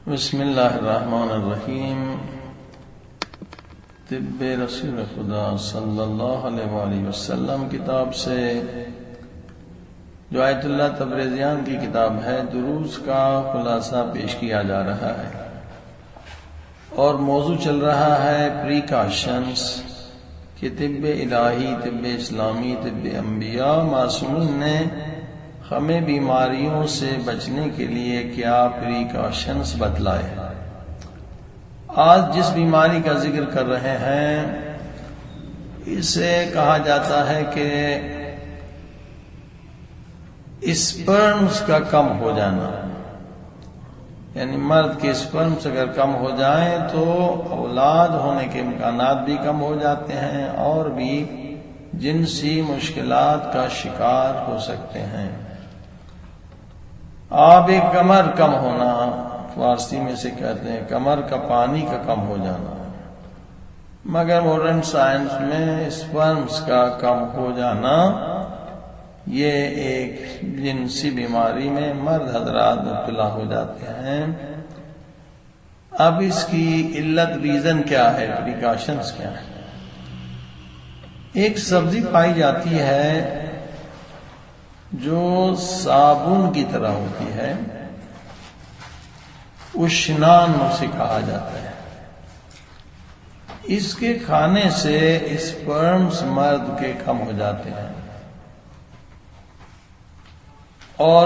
بسم اللہ الرحمن الرحیم۔ طب رسول خدا صلی اللہ علیہ وآلہ وسلم کتاب سے جو آیت اللہ تبریزیان کی کتاب ہے، دروس کا خلاصہ پیش کیا جا رہا ہے اور موضوع چل رہا ہے پریکاشنز کہ طب الہی، طب اسلامی، طب انبیاء معصومین نے ہمیں بیماریوں سے بچنے کے لیے کیا پریکاشنز بتلائے۔ آج جس بیماری کا ذکر کر رہے ہیں اسے کہا جاتا ہے کہ اسپرمز کا کم ہو جانا، یعنی مرد کے اسپرمز اگر کم ہو جائیں تو اولاد ہونے کے امکانات بھی کم ہو جاتے ہیں اور بھی جنسی مشکلات کا شکار ہو سکتے ہیں۔ آب کمر کم ہونا، فارسی میں سے کہتے ہیں کمر کا پانی کا کم ہو جانا، مگر ماڈرن سائنس میں اسپرمز کا کم ہو جانا یہ ایک جنسی بیماری میں مرد حضرات مبتلا ہو جاتے ہیں۔ اب اس کی علت ریزن کیا ہے، پریکاشنز کیا ہے؟ ایک سبزی پائی جاتی ہے جو صابن کی طرح ہوتی ہے، اشنان اسے کہا جاتا ہے۔ اس کے کھانے سے اسپرمز مرد کے کم ہو جاتے ہیں اور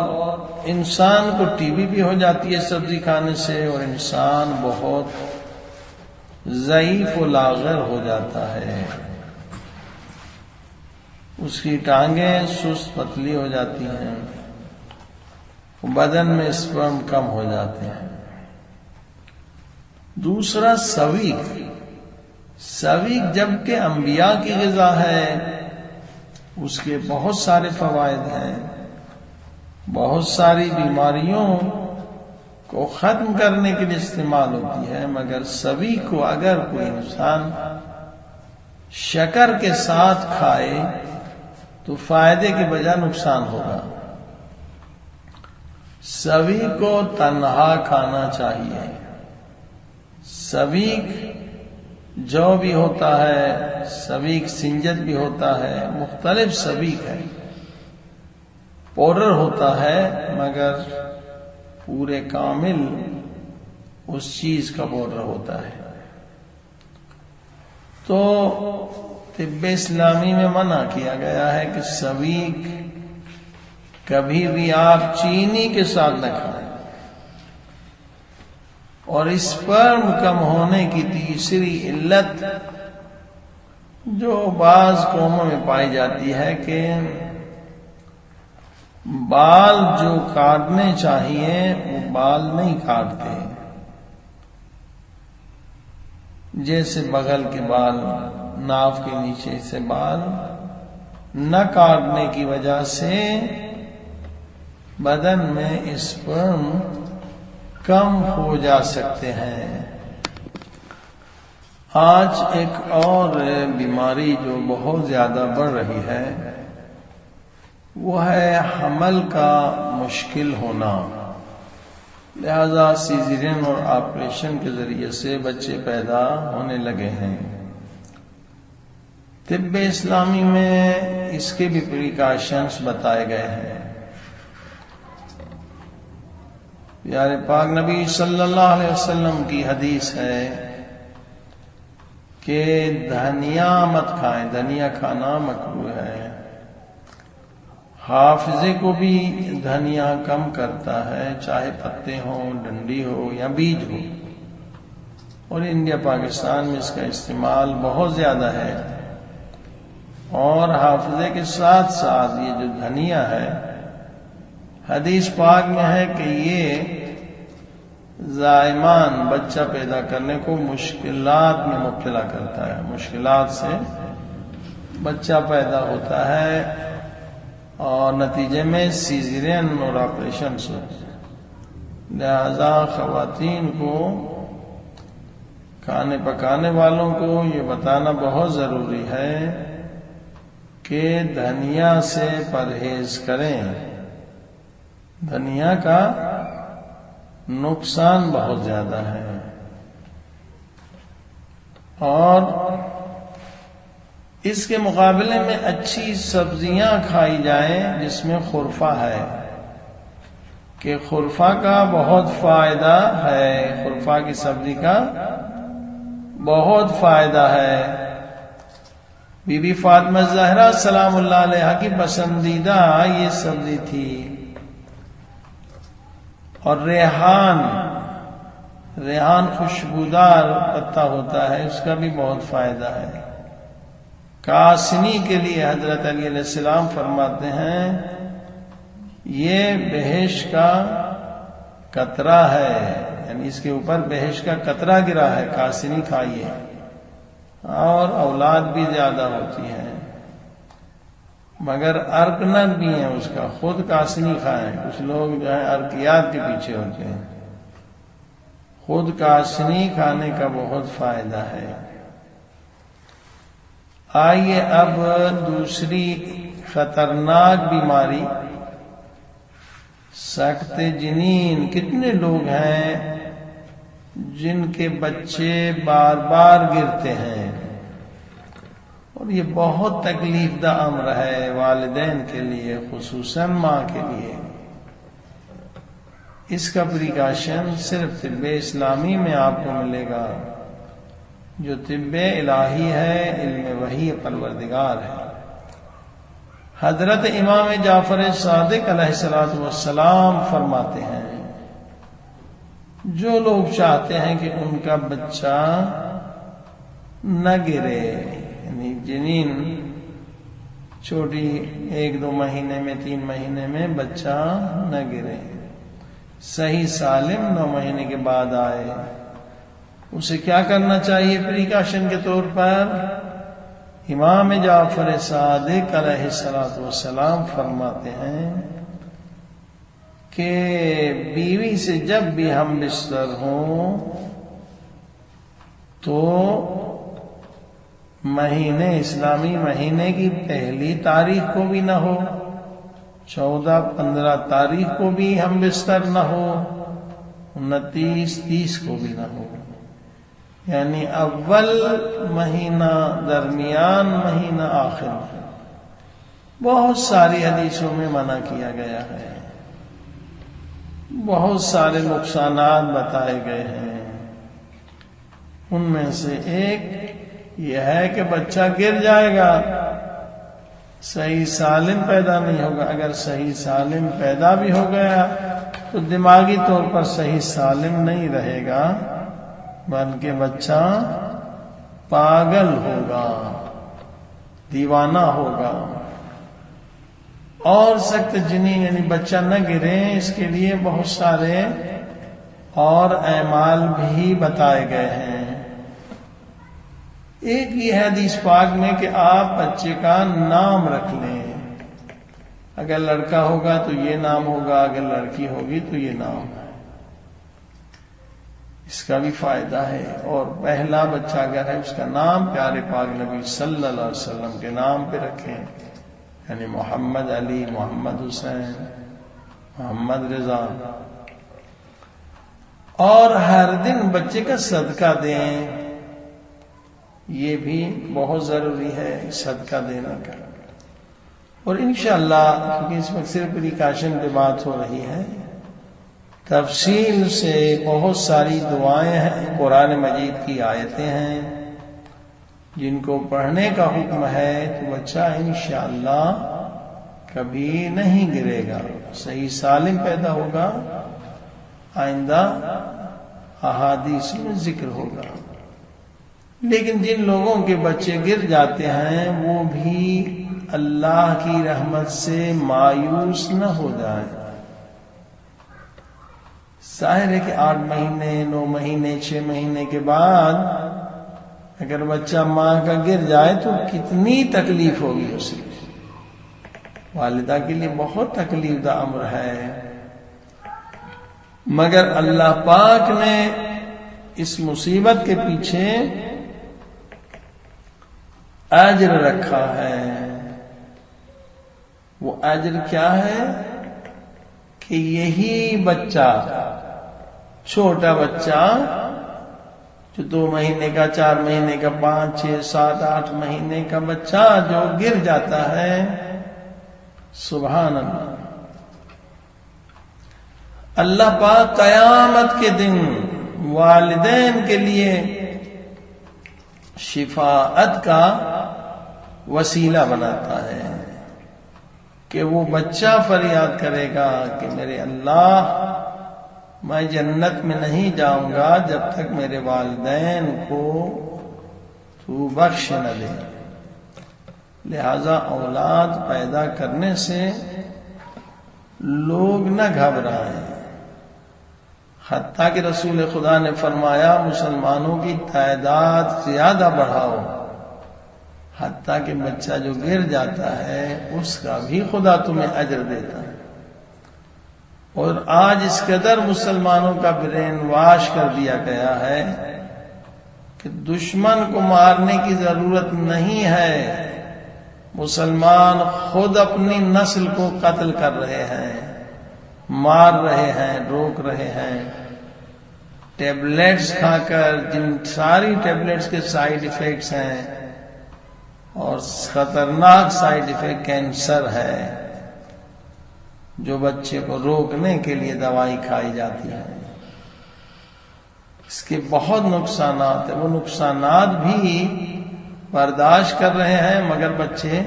انسان کو ٹی بی بھی ہو جاتی ہے سبزی کھانے سے، اور انسان بہت ضعیف و لاغر ہو جاتا ہے، اس کی ٹانگیں سست پتلی ہو جاتی ہیں، بدن میں اسپرم کم ہو جاتے ہیں۔ دوسرا سویک جبکہ انبیاء کی غذا ہے، اس کے بہت سارے فوائد ہیں، بہت ساری بیماریوں کو ختم کرنے کے لیے استعمال ہوتی ہے، مگر سویک کو اگر کوئی انسان شکر کے ساتھ کھائے تو فائدے کے بجائے نقصان ہوگا۔ سویک کو تنہا کھانا چاہیے۔ سویک جو بھی ہوتا ہے، سویک سنجت بھی ہوتا ہے، مختلف سویک ہے، پاؤڈر ہوتا ہے مگر پورے کامل اس چیز کا پاؤڈر ہوتا ہے۔ تو طب اسلامی میں منع کیا گیا ہے کہ سویک کبھی بھی آپ چینی کے ساتھ نہ کھائیں۔ اور اسپرم کم ہونے کی تیسری علت جو بعض قوموں میں پائی جاتی ہے کہ بال جو کاٹنے چاہیے وہ بال نہیں کاٹتے، جیسے بغل کے بال، ناف کے نیچے سے بال نہ کاٹنے کی وجہ سے بدن میں اسپرم کم ہو جا سکتے ہیں۔ آج ایک اور بیماری جو بہت زیادہ بڑھ رہی ہے وہ ہے حمل کا مشکل ہونا، لہذا سیزرین اور آپریشن کے ذریعے سے بچے پیدا ہونے لگے ہیں۔ طب اسلامی میں اس کے بھی پریکاشنز بتائے گئے ہیں۔ پیارے پاک نبی صلی اللہ علیہ وسلم کی حدیث ہے کہ دھنیا مت کھائیں، دھنیا کھانا مکروہ ہے۔ حافظے کو بھی دھنیا کم کرتا ہے، چاہے پتے ہوں، ڈنڈی ہو یا بیج ہو، اور انڈیا پاکستان میں اس کا استعمال بہت زیادہ ہے۔ اور حافظے کے ساتھ ساتھ یہ جو دھنیا ہے، حدیث پاک میں ہے کہ یہ زائمان بچہ پیدا کرنے کو مشکلات میں مبتلا کرتا ہے، مشکلات سے بچہ پیدا ہوتا ہے اور نتیجے میں سیزرین اور آپریشن ہوتے ہیں۔ لہذا خواتین کو، کھانے پکانے والوں کو یہ بتانا بہت ضروری ہے کہ دھنیا سے پرہیز کریں۔ دھنیا کا نقصان بہت زیادہ ہے. اور اس کے مقابلے میں اچھی سبزیاں کھائی جائیں جس میں خرفہ ہے، کہ خرفہ کا بہت فائدہ ہے، خرفہ کی سبزی کا بہت فائدہ ہے. بی بی فاطمہ زہرا سلام اللہ علیہا کی پسندیدہ یہ سبزی تھی. اور ریحان خوشبودار پتا ہوتا ہے، اس کا بھی بہت فائدہ ہے. کاسنی کے لیے حضرت علی علیہ السلام فرماتے ہیں یہ بہشت کا قطرہ ہے، یعنی اس کے اوپر بہشت کا قطرہ گرا ہے، کاسنی کھائیے. اور اولاد بھی زیادہ ہوتی ہے، مگر ارکنت بھی ہے اس کا، خود کاسنی کھائیں. کچھ لوگ جو ہے ارکیات کے پیچھے ہوتے ہیں، خود کاسنی کھانے کا بہت فائدہ ہے. آئیے اب دوسری خطرناک بیماری سقط جنین. کتنے لوگ ہیں جن کے بچے بار بار گرتے ہیں، اور یہ بہت تکلیف دہ امر ہے والدین کے لیے، خصوصاً ماں کے لیے. اس کا پریکاشن صرف طب اسلامی میں آپ کو ملے گا، جو طب الہی ہے، علم وحی پروردگار ہے. حضرت امام جعفر صادق علیہ السلام فرماتے ہیں جو لوگ چاہتے ہیں کہ ان کا بچہ نہ گرے، یعنی جنین چھوٹی 1-2 مہینے میں 3 مہینے میں بچہ نہ گرے، صحیح سالم 9 مہینے کے بعد آئے، اسے کیا کرنا چاہیے پریکاشن کے طور پر؟ امام جعفر صادق علیہ السلام فرماتے ہیں کہ بیوی سے جب بھی ہم بستر ہوں تو اسلامی مہینے کی پہلی تاریخ کو بھی نہ ہو، 14-15 تاریخ کو بھی ہم بستر نہ ہو، 29-30 کو بھی نہ ہو، یعنی اول مہینہ، درمیان مہینہ، آخر میں. بہت ساری حدیثوں میں منع کیا گیا ہے، بہت سارے نقصانات بتائے گئے ہیں. ان میں سے ایک یہ ہے کہ بچہ گر جائے گا، صحیح سالم پیدا نہیں ہوگا. اگر صحیح سالم پیدا بھی ہو گیا تو دماغی طور پر صحیح سالم نہیں رہے گا، بلکہ بچہ پاگل ہوگا، دیوانہ ہوگا. اور سخت جنین یعنی بچہ نہ گرے، اس کے لیے بہت سارے اور اعمال بھی بتائے گئے ہیں. ایک یہ ہے حدیث پاک میں کہ آپ بچے کا نام رکھ لیں. اگر لڑکا ہوگا تو یہ نام ہوگا، اگر لڑکی ہوگی تو یہ نام ہے. اس کا بھی فائدہ ہے. اور پہلا بچہ اگر ہے اس کا نام پیارے پاک نبی صلی اللہ علیہ وسلم کے نام پہ رکھیں، یعنی محمد علی، محمد حسین، محمد رضا. اور ہر دن بچے کا صدقہ دیں، یہ بھی بہت ضروری ہے صدقہ دینا کا. اور انشاءاللہ کیونکہ اس وقت صرف پریکاشن پہ بات ہو رہی ہے، تفصیل سے بہت ساری دعائیں ہیں، قرآن مجید کی آیتیں ہیں جن کو پڑھنے کا حکم ہے، تو بچہ انشاءاللہ کبھی نہیں گرے گا، صحیح سالم پیدا ہوگا. آئندہ احادیث میں ذکر ہوگا. لیکن جن لوگوں کے بچے گر جاتے ہیں وہ بھی اللہ کی رحمت سے مایوس نہ ہو جائیں. ظاہر ہے کہ 8 مہینے، 9 مہینے، 6 مہینے کے بعد اگر بچہ ماں کا گر جائے تو کتنی تکلیف ہوگی اسے. والدہ کے لیے بہت تکلیف دہ امر ہے. مگر اللہ پاک نے اس مصیبت کے پیچھے اجر رکھا ہے. وہ اجر کیا ہے کہ یہی بچہ چھوٹا بچہ جو 2 مہینے کا، 4 مہینے کا، 5 6 7 8 مہینے کا بچہ جو گر جاتا ہے، سبحان اللہ، اللہ پاک قیامت کے دن والدین کے لیے شفاعت کا وسیلہ بناتا ہے کہ وہ بچہ فریاد کرے گا کہ میرے اللہ، میں جنت میں نہیں جاؤں گا جب تک میرے والدین کو تو بخش نہ دے۔ لہذا اولاد پیدا کرنے سے لوگ نہ گھبرائیں، حتیٰ کہ رسول خدا نے فرمایا مسلمانوں کی تعداد زیادہ بڑھاؤ، حتیٰ کہ بچہ جو گر جاتا ہے اس کا بھی خدا تمہیں اجر دیتا ہے۔ اور آج اس قدر مسلمانوں کا برین واش کر دیا گیا ہے کہ دشمن کو مارنے کی ضرورت نہیں ہے، مسلمان خود اپنی نسل کو قتل کر رہے ہیں، مار رہے ہیں، روک رہے ہیں، ٹیبلٹس کھا کر، جن ساری ٹیبلٹس کے سائیڈ ایفیکٹس ہیں اور خطرناک سائیڈ ایفیکٹ کینسر ہے، جو بچے کو روکنے کے لیے دوائی کھائی جاتی ہے، اس کے بہت نقصانات ہیں، وہ نقصانات بھی برداشت کر رہے ہیں، مگر بچے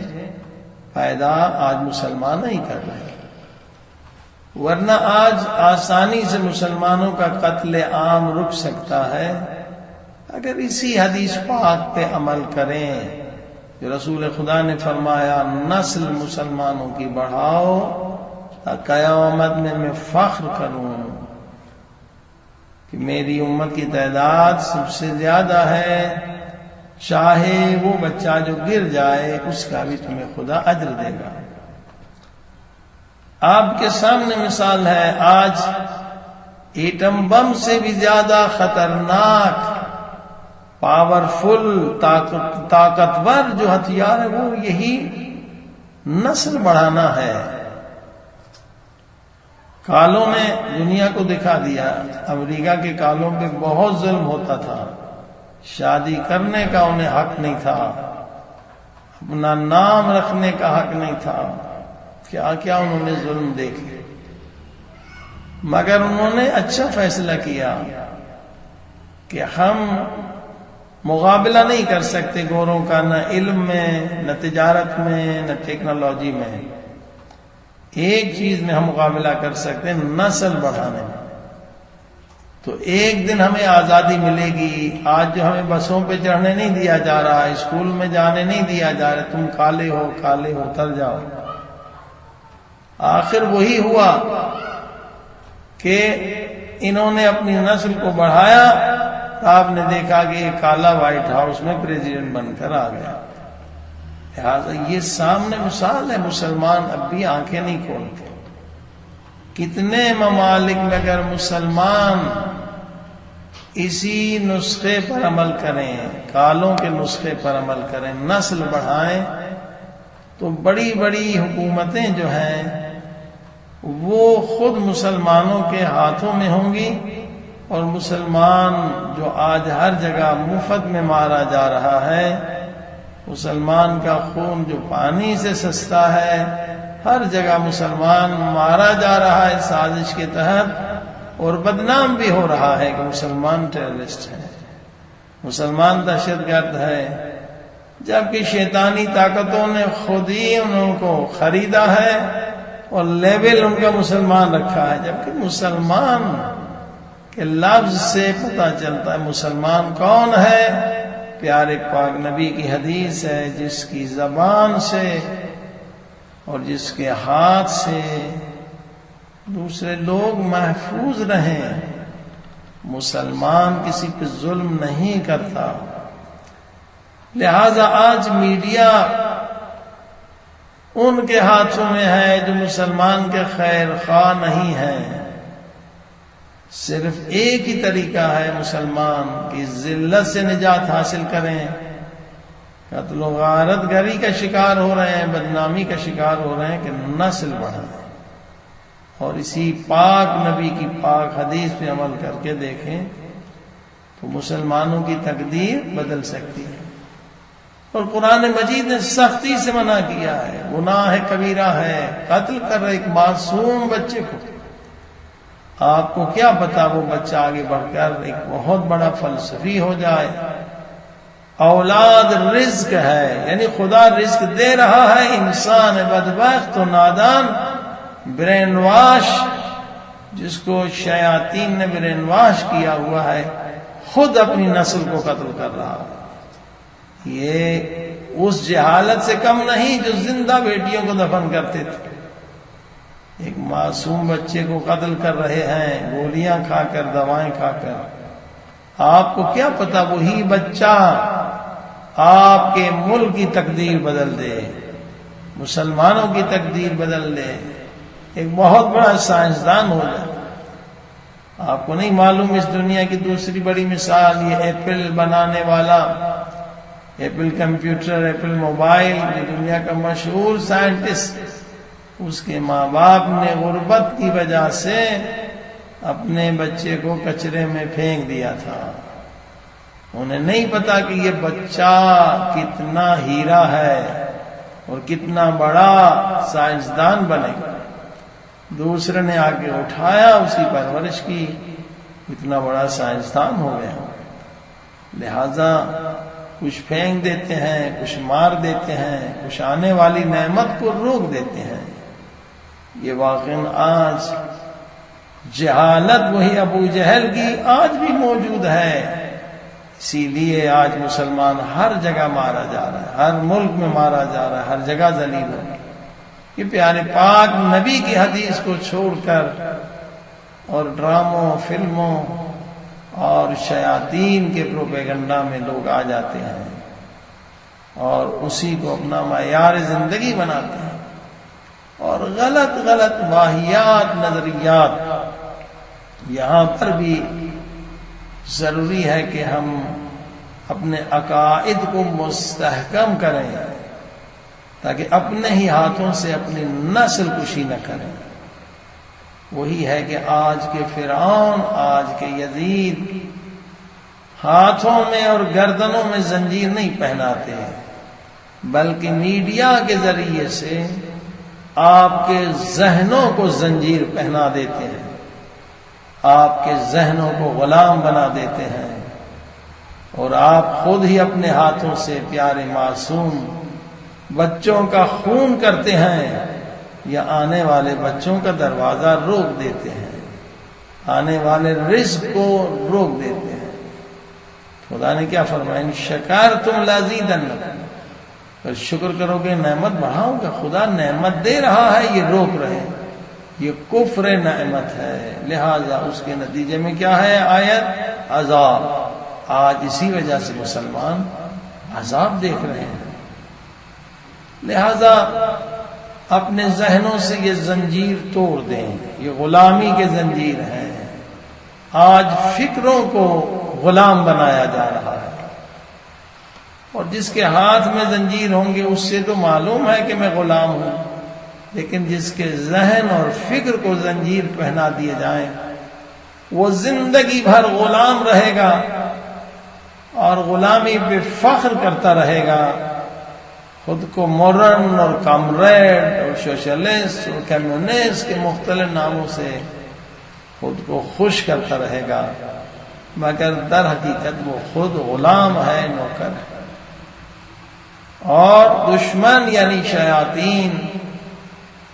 پیدا آج مسلمان نہیں کر رہے، ورنہ آج آسانی سے مسلمانوں کا قتل عام رک سکتا ہے اگر اسی حدیث پاک پہ عمل کریں جو رسول خدا نے فرمایا نسل مسلمانوں کی بڑھاؤ، قیامت میں فخر کروں کہ میری امت کی تعداد سب سے زیادہ ہے، چاہے وہ بچہ جو گر جائے اس کا بھی تمہیں خدا اجر دے گا۔ آپ کے سامنے مثال ہے، آج ایٹم بم سے بھی زیادہ خطرناک، پاورفل، طاقتور جو ہتھیار ہے وہ یہی نسل بڑھانا ہے۔ کالوں نے دنیا کو دکھا دیا، امریکہ کے کالوں پہ بہت ظلم ہوتا تھا، شادی کرنے کا انہیں حق نہیں تھا، اپنا نام رکھنے کا حق نہیں تھا، کیا کیا انہوں نے ظلم دیکھے، مگر انہوں نے اچھا فیصلہ کیا کہ ہم مقابلہ نہیں کر سکتے گوروں کا، نہ علم میں، نہ تجارت میں، نہ ٹیکنالوجی میں، ایک چیز میں ہم مقابلہ کر سکتے ہیں، نسل بڑھانے میں۔ تو ایک دن ہمیں آزادی ملے گی۔ آج جو ہمیں بسوں پہ چڑھنے نہیں دیا جا رہا، اسکول میں جانے نہیں دیا جا رہا، تم کالے ہو کالے ہو اتر جاؤ، آخر وہی ہوا کہ انہوں نے اپنی نسل کو بڑھایا، آپ نے دیکھا کہ یہ کالا وائٹ ہاؤس میں پریزیڈنٹ بن کر آ گیا۔ لہٰذا یہ سامنے مثال ہے، مسلمان اب بھی آنکھیں نہیں کھولتے۔ کتنے ممالک میں اگر مسلمان اسی نسخے پر عمل کریں، کالوں کے نسخے پر عمل کریں، نسل بڑھائیں، تو بڑی بڑی حکومتیں جو ہیں وہ خود مسلمانوں کے ہاتھوں میں ہوں گی، اور مسلمان جو آج ہر جگہ مفت میں مارا جا رہا ہے، مسلمان کا خون جو پانی سے سستا ہے، ہر جگہ مسلمان مارا جا رہا ہے سازش کے تحت، اور بدنام بھی ہو رہا ہے کہ مسلمان ٹیررسٹ ہے، مسلمان دہشت گرد ہے، جبکہ شیطانی طاقتوں نے خود ہی انہوں کو خریدا ہے اور لیبل ان کا مسلمان رکھا ہے، جبکہ مسلمان کے لفظ سے پتہ چلتا ہے مسلمان کون ہے۔ پیارے پاک نبی کی حدیث ہے، جس کی زبان سے اور جس کے ہاتھ سے دوسرے لوگ محفوظ رہیں، مسلمان کسی پہ ظلم نہیں کرتا۔ لہذا آج میڈیا ان کے ہاتھوں میں ہے جو مسلمان کے خیر خواہ نہیں ہیں۔ صرف ایک ہی طریقہ ہے مسلمان کی ذلت سے نجات حاصل کریں، قتل و غارت گری کا شکار ہو رہے ہیں، بدنامی کا شکار ہو رہے ہیں، کہ نسل بڑھائیں۔ اور اسی پاک نبی کی پاک حدیث پہ عمل کر کے دیکھیں تو مسلمانوں کی تقدیر بدل سکتی ہے۔ اور قرآن مجید نے سختی سے منع کیا ہے، گناہ کبیرہ ہے قتل کر رہے ایک معصوم بچے کو۔ آپ کو کیا پتا وہ بچہ آگے بڑھ کر ایک بہت بڑا فلسفی ہو جائے۔ اولاد رزق ہے، یعنی خدا رزق دے رہا ہے، انسان بدبخت و نادان برین واش، جس کو شیاطین نے برین واش کیا ہوا ہے، خود اپنی نسل کو قتل کر رہا ہے۔ یہ اس جہالت سے کم نہیں جو زندہ بیٹیوں کو دفن کرتے تھے۔ ایک معصوم بچے کو قتل کر رہے ہیں، گولیاں کھا کر، دوائیں کھا کر۔ آپ کو کیا پتا وہی بچہ آپ کے ملک کی تقدیر بدل دے، مسلمانوں کی تقدیر بدل دے، ایک بہت بڑا سائنسدان ہو جائے۔ آپ کو نہیں معلوم اس دنیا کی دوسری بڑی مثال یہ ایپل بنانے والا، ایپل کمپیوٹر، ایپل موبائل، جو دنیا کا مشہور سائنٹسٹ، اس کے ماں باپ نے غربت کی وجہ سے اپنے بچے کو کچرے میں پھینک دیا تھا۔ انہیں نہیں پتا کہ یہ بچہ کتنا ہیرا ہے اور کتنا بڑا سائنسدان بنے گا۔ دوسرے نے آ کے اٹھایا، اسی پرورش کی، اتنا بڑا سائنسدان ہو گیا۔ لہذا کچھ پھینک دیتے ہیں، کچھ مار دیتے ہیں، کچھ آنے والی نعمت کو روک دیتے ہیں۔ یہ واقعاً آج جہالت وہی ابو جہل کی آج بھی موجود ہے، اسی لیے آج مسلمان ہر جگہ مارا جا رہا ہے، ہر ملک میں مارا جا رہا ہے، ہر جگہ ذلیل ہو رہا ہے۔ یہ پیارے پاک نبی کی حدیث کو چھوڑ کر اور ڈراموں، فلموں اور شیاطین کے پروپیگنڈا میں لوگ آ جاتے ہیں اور اسی کو اپنا معیار زندگی بناتے ہیں، اور غلط غلط واہیات نظریات۔ یہاں پر بھی ضروری ہے کہ ہم اپنے عقائد کو مستحکم کریں تاکہ اپنے ہی ہاتھوں سے اپنی نسل کشی نہ کریں۔ وہی ہے کہ آج کے فرعون، آج کے یزید ہاتھوں میں اور گردنوں میں زنجیر نہیں پہناتے، بلکہ میڈیا کے ذریعے سے آپ کے ذہنوں کو زنجیر پہنا دیتے ہیں، آپ کے ذہنوں کو غلام بنا دیتے ہیں، اور آپ خود ہی اپنے ہاتھوں سے پیارے معصوم بچوں کا خون کرتے ہیں، یا آنے والے بچوں کا دروازہ روک دیتے ہیں، آنے والے رزق کو روک دیتے ہیں۔ خدا نے کیا فرمایا؟ ان شکرتم لازیدنکم، اگر شکر کرو گے نعمت بڑھاؤں گا۔ خدا نعمت دے رہا ہے، یہ روک رہے ہیں، یہ کفر نعمت ہے، لہذا اس کے نتیجے میں کیا ہے؟ آیت عذاب۔ آج اسی وجہ سے مسلمان عذاب دیکھ رہے ہیں۔ لہذا اپنے ذہنوں سے یہ زنجیر توڑ دیں، یہ غلامی کے زنجیر ہیں۔ آج فکروں کو غلام بنایا جا رہا ہے، اور جس کے ہاتھ میں زنجیر ہوں گے اس سے تو معلوم ہے کہ میں غلام ہوں، لیکن جس کے ذہن اور فکر کو زنجیر پہنا دیے جائیں وہ زندگی بھر غلام رہے گا اور غلامی پہ فخر کرتا رہے گا، خود کو مورن اور کامریڈ اور سوشلسٹ اور کمیونسٹ کے مختلف ناموں سے خود کو خوش کرتا رہے گا، مگر در حقیقت وہ خود غلام ہے، نوکر ہے۔ اور دشمن یعنی شیاطین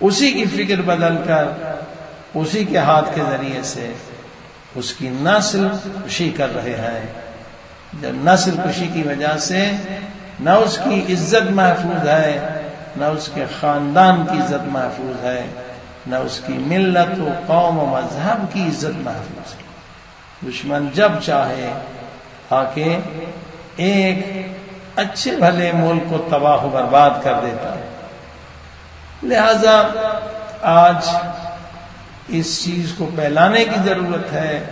اسی کی فکر بدل کر اسی کے ہاتھ کے ذریعے سے اس کی نسل کشی کر رہے ہیں۔ جب نسل کشی کی وجہ سے نہ اس کی عزت محفوظ ہے، نہ اس کے خاندان کی عزت محفوظ ہے، نہ اس کی ملت و قوم و مذہب کی عزت محفوظ ہے۔ دشمن جب چاہے آ کے ایک اچھے بھلے ملک کو تباہ و برباد کر دیتا ہے۔ لہذا آج اس چیز کو پھیلانے کی ضرورت ہے،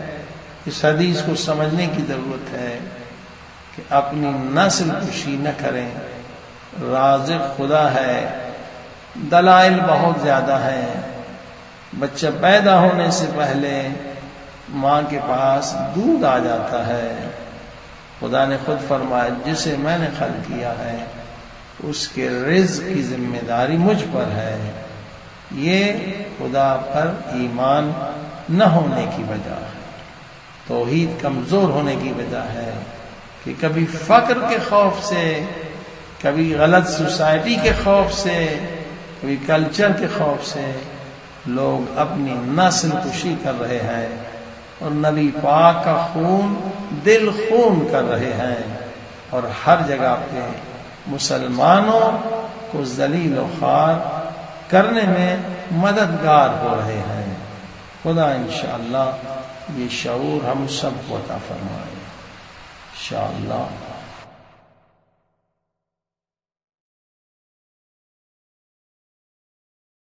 اس حدیث کو سمجھنے کی ضرورت ہے کہ اپنی نسل کشی نہ کریں۔ رازق خدا ہے، دلائل بہت زیادہ ہیں، بچہ پیدا ہونے سے پہلے ماں کے پاس دودھ آ جاتا ہے، خدا نے خود فرمایا جسے میں نے خلق کیا ہے اس کے رزق کی ذمہ داری مجھ پر ہے۔ یہ خدا پر ایمان نہ ہونے کی وجہ ہے، توحید کمزور ہونے کی وجہ ہے کہ کبھی فقر کے خوف سے، کبھی غلط سوسائٹی کے خوف سے، کبھی کلچر کے خوف سے لوگ اپنی نسل کشی کر رہے ہیں اور نبی پاک کا خون دل خون کر رہے ہیں، اور ہر جگہ پہ مسلمانوں کو ذلیل و خوار کرنے میں مددگار ہو رہے ہیں۔ خدا انشاءاللہ یہ شعور ہم سب کو عطا فرمائے انشاءاللہ۔